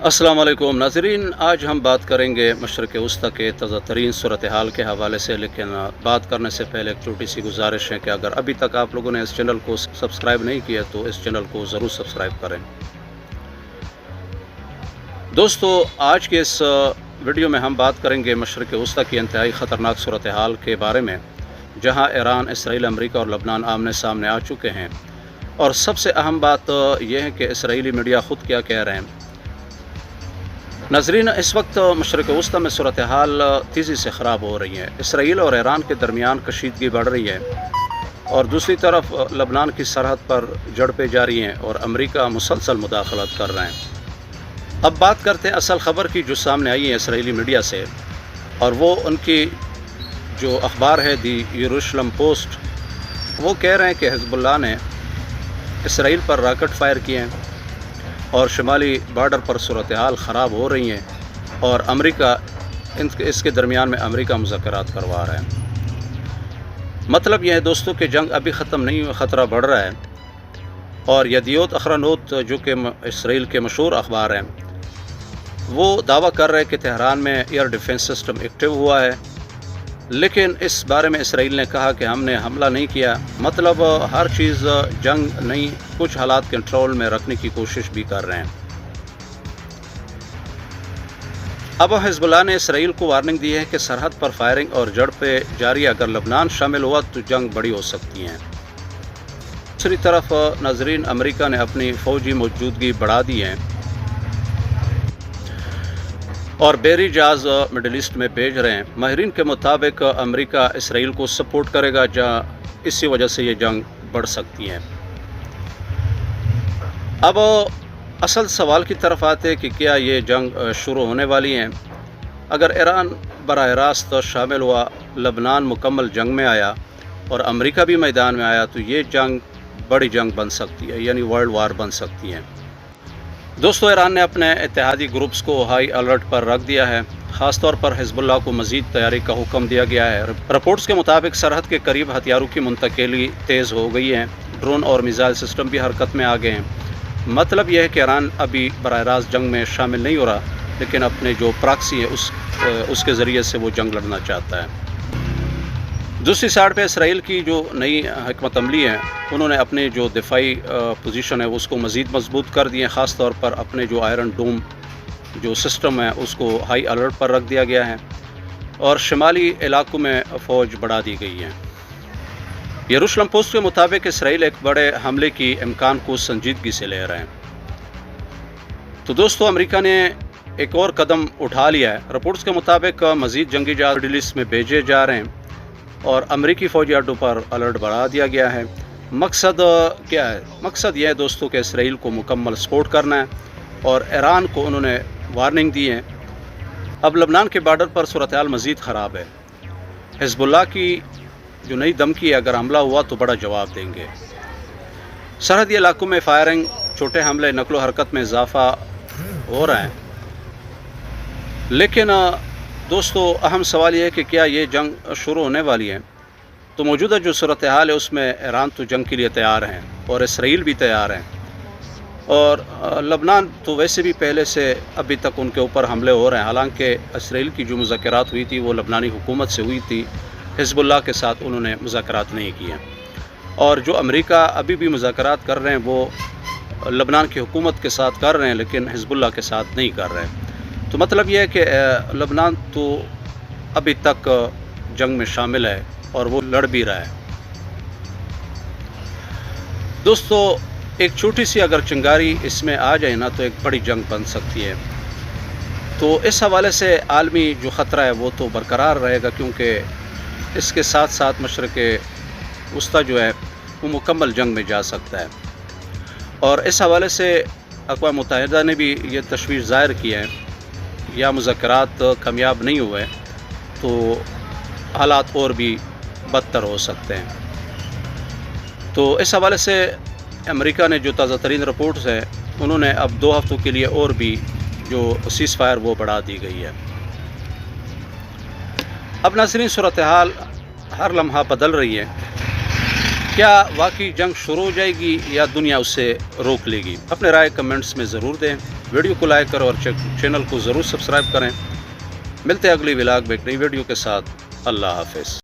अस्सलाम वालेकुम नाज़रीन, आज हम बात करेंगे मशरक़ वस्ती के ताज़ा तरीन सूरत हाल के हवाले से। लेकिन बात करने से पहले एक छोटी सी गुजारिश है कि अगर अभी तक आप लोगों ने इस चैनल को सब्सक्राइब नहीं किया तो इस चैनल को ज़रूर सब्सक्राइब करें। दोस्तों, आज के इस वीडियो में हम बात करेंगे मशरक़ वस्ती की इंतहाई ख़तरनाक सूरत हाल के बारे में, जहाँ ईरान, इसराइल, अमरीका और लबनान आमने सामने आ चुके हैं। और सबसे अहम बात यह है कि इसराइली मीडिया ख़ुद क्या कह रहे हैं। नाज़रीन, इस वक्त मशरक़ वस्ती में सूरत हाल तेज़ी से ख़राब हो रही है। इसराइल और ईरान के दरमियान कशीदगी बढ़ रही है और दूसरी तरफ लबनान की सरहद पर झड़पें जारी हैं और अमरीका मुसलसल मुदाखलत कर रहे हैं। अब बात करते हैं असल ख़बर की, जो सामने आई है इसराइली मीडिया से, और वो उनकी जो अखबार है दी यरूशलेम पोस्ट, वो कह रहे हैं कि हिज़्बुल्लाह ने इसराइल पर रॉकेट फायर किए हैं और शुमाली बॉर्डर पर सूरत हाल ख़राब हो रही हैं और अमेरिका इसके दरमियान में अमेरिका मुज़ाकरात करवा रहा है। मतलब यह है दोस्तों कि जंग अभी ख़त्म नहीं हुआ, ख़तरा बढ़ रहा है। और यदियोत अखरानोत, जो कि इसराइल के मशहूर अखबार हैं, वो दावा कर रहे हैं कि तेहरान में एयर डिफेंस सिस्टम एक्टिव हुआ है, लेकिन इस बारे में इसराइल ने कहा कि हमने हमला नहीं किया। मतलब हर चीज़ जंग नहीं, कुछ हालात कंट्रोल में रखने की कोशिश भी कर रहे हैं। अब हिज़्बुल्लाह ने इसराइल को वार्निंग दी है कि सरहद पर फायरिंग और झड़पें जारी, अगर लबनान शामिल हुआ तो जंग बड़ी हो सकती है। दूसरी तरफ नाज़रीन, अमेरिका ने अपनी फ़ौजी मौजूदगी बढ़ा दी है और बहरी जहाज़ मिडल ईस्ट में भेज रहे हैं। माहिरीन के मुताबिक अमेरिका इसराइल को सपोर्ट करेगा, जहाँ इसी वजह से ये जंग बढ़ सकती है। अब असल सवाल की तरफ आते हैं कि क्या ये जंग शुरू होने वाली है। अगर ईरान बराह रास्त शामिल हुआ, लबनान मुकम्मल जंग में आया और अमेरिका भी मैदान में आया, तो ये जंग बड़ी जंग बन सकती है, यानी वर्ल्ड वार बन सकती है। दोस्तों, ईरान ने अपने इत्तेहादी ग्रुप्स को हाई अलर्ट पर रख दिया है। ख़ास तौर पर हिज़्बुल्लाह को मज़ीद तैयारी का हुक्म दिया गया है। रिपोर्ट्स के मुताबिक सरहद के करीब हथियारों की मुंतकिली तेज़ हो गई है, ड्रोन और मिसाइल सिस्टम भी हरकत में आ गए हैं। मतलब यह है कि ईरान अभी बराह रास्त जंग में शामिल नहीं हो रहा, लेकिन अपने जो प्रॉक्सी है उसके ज़रिए से वो जंग लड़ना चाहता है। दूसरी साइड पे इसराइल की जो नई हिकमत अमली है, उन्होंने अपने जो दिफाई पोजीशन है उसको मज़ीद मजबूत कर दिए। ख़ास तौर पर अपने जो आयरन डोम जो सिस्टम है उसको हाई अलर्ट पर रख दिया गया है और शुमाली इलाकों में फ़ौज बढ़ा दी गई है। यरूशलेम पोस्ट के मुताबिक इसराइल एक बड़े हमले की इम्कान को संजीदगी से ले रहे हैं। तो दोस्तों, अमेरिका ने एक और कदम उठा लिया है। रिपोर्ट्स के मुताबिक मज़ीद जंगी जहाज़ मिडल ईस्ट में भेजे जा रहे हैं और अमरीकी फ़ौजी अड्डों पर अलर्ट बढ़ा दिया गया है। मकसद क्या है? मकसद यह है दोस्तों कि इसराइल को मुकम्मल सपोर्ट करना है और ईरान को उन्होंने वार्निंग दी है। अब लबनान के बॉर्डर पर सूरत हाल मज़ीद ख़राब है। हिज़्बुल्लाह की जो नई धमकी है, अगर हमला हुआ तो बड़ा जवाब देंगे। सरहदी इलाकों में फायरिंग, छोटे हमले, नकलो हरकत में इजाफ़ा हो रहा है। लेकिन दोस्तों, अहम सवाल ये है कि क्या ये जंग शुरू होने वाली है। तो मौजूदा जो सूरत हाल है उसमें ईरान तो जंग के लिए तैयार हैं और इसराइल भी तैयार हैं, और लबनान तो वैसे भी पहले से अभी तक उनके ऊपर हमले हो रहे हैं। हालांकि इसराइल की जो मुज़ाकरात हुई थी वो लबनानी हुकूमत से हुई थी, हिज़्बुल्लाह के साथ उन्होंने मुज़ाकरात नहीं किए। और जो अमेरिका अभी भी मुज़ाकरात कर रहे हैं वो लबनान की हुकूमत के साथ कर रहे हैं, लेकिन हिज़्बुल्लाह के साथ नहीं कर रहे हैं। तो मतलब यह है कि लबनान तो अभी तक जंग में शामिल है और वो लड़ भी रहा है। दोस्तों, एक छोटी सी अगर चिंगारी इसमें आ जाए ना, तो एक बड़ी जंग बन सकती है। तो इस हवाले से आलमी जो ख़तरा है वो तो बरकरार रहेगा, क्योंकि इसके साथ साथ मशरक़ वस्ती जो है वो मुकम्मल जंग में जा सकता है। और इस हवाले से अक़वाम मुत्तहिदा ने भी ये तशवीश ज़ाहिर की है, या मुज़ाकरात कामयाब नहीं हुए तो हालात और भी बदतर हो सकते हैं। तो इस हवाले से अमेरिका ने जो ताज़ा तरीन रिपोर्ट्स है, उन्होंने अब 2 हफ़्तों के लिए और भी जो सीज़ फायर वो बढ़ा दी गई है। अब नाज़रीन, सूरत हाल हर लम्हा बदल रही है کیا واقعی جنگ شروع ہو جائے گی یا دنیا اسے روک لے گی؟ اپنے رائے کمنٹس میں ضرور دیں، ویڈیو کو لائک کریں اور چینل کو ضرور سبسکرائب کریں۔ ملتے ہیں اگلی ولاگ میں ایک نئی ویڈیو کے ساتھ۔ اللہ حافظ۔